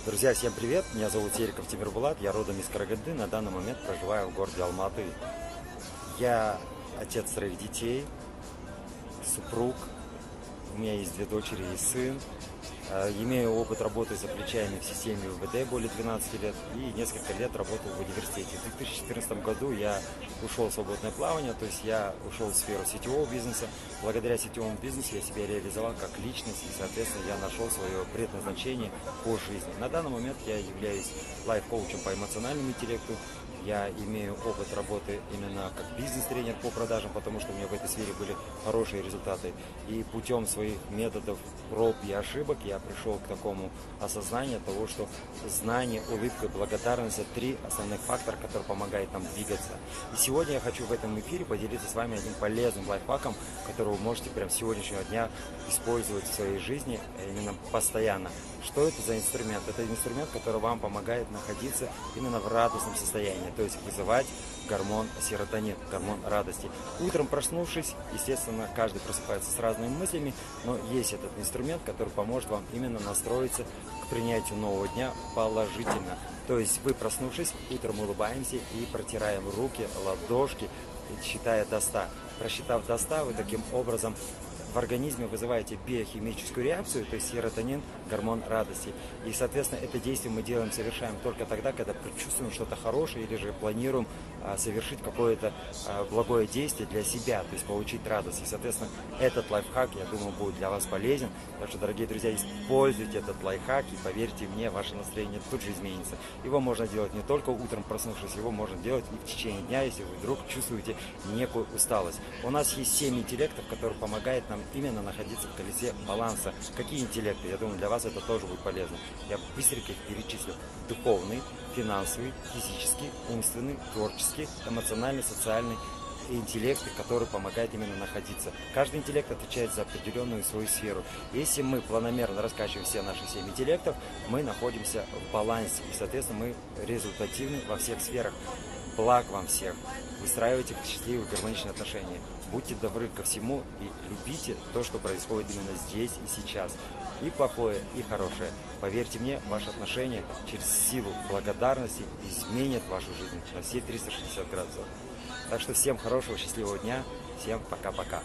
Друзья, всем привет! Меня зовут Териков Тимирбулат, я родом из Караганды, на данный момент проживаю в городе Алматы. Я отец 3 детей, супруг, у меня есть 2 дочери и сын. Имею опыт работы за плечами в системе ВВД более 12 лет и несколько лет работал в университете. В 2014 году я ушел в свободное плавание, то есть я ушел в сферу сетевого бизнеса. Благодаря сетевому бизнесу я себя реализовал как личность и, соответственно, я нашел свое предназначение по жизни. На данный момент я являюсь лайф-коучем по эмоциональному интеллекту. Я имею опыт работы именно как бизнес-тренер по продажам, потому что у меня в этой сфере были хорошие результаты. И путем своих методов проб и ошибок я пришел к такому осознанию того, что знание, улыбка и благодарность – это 3 основных фактора, которые помогают нам двигаться. И сегодня я хочу в этом эфире поделиться с вами одним полезным лайфхаком, который вы можете прямо с сегодняшнего дня использовать в своей жизни именно постоянно. Что это за инструмент? Это инструмент, который вам помогает находиться именно в радостном состоянии, то есть вызывать гормон серотонин, гормон радости. Утром проснувшись, естественно, каждый просыпается с разными мыслями, но есть этот инструмент, который поможет вам именно настроиться к принятию нового дня положительно. То есть вы, проснувшись, утром улыбаемся и протираем руки, ладошки, считая до 100. Просчитав до 100, вы таким образом в организме вызываете биохимическую реакцию, то есть серотонин, гормон радости. И, соответственно, это действие мы делаем, совершаем только тогда, когда предчувствуем что-то хорошее или же планируем совершить какое-то благое действие для себя, то есть получить радость. И, соответственно, этот лайфхак, я думаю, будет для вас полезен. Так что, дорогие друзья, используйте этот лайфхак и, поверьте мне, ваше настроение тут же изменится. Его можно делать не только утром проснувшись, его можно делать и в течение дня, если вы вдруг чувствуете некую усталость. У нас есть 7 интеллектов, которые помогают нам именно находиться в колесе баланса. Какие интеллекты? Я думаю, для вас это тоже будет полезно. Я быстренько их перечислю. Духовный, финансовый, физический, умственный, творческий, эмоциональный, социальный интеллекты, которые помогают именно находиться. Каждый интеллект отвечает за определенную свою сферу. Если мы планомерно раскачиваем все наши 7 интеллектов, мы находимся в балансе. И, соответственно, мы результативны во всех сферах. Благ вам всех. Выстраивайте счастливые, гармоничные отношения. Будьте добры ко всему и любите то, что происходит именно здесь и сейчас. И плохое, и хорошее. Поверьте мне, ваши отношения через силу благодарности изменят вашу жизнь на все 360 градусов. Так что всем хорошего, счастливого дня. Всем пока-пока.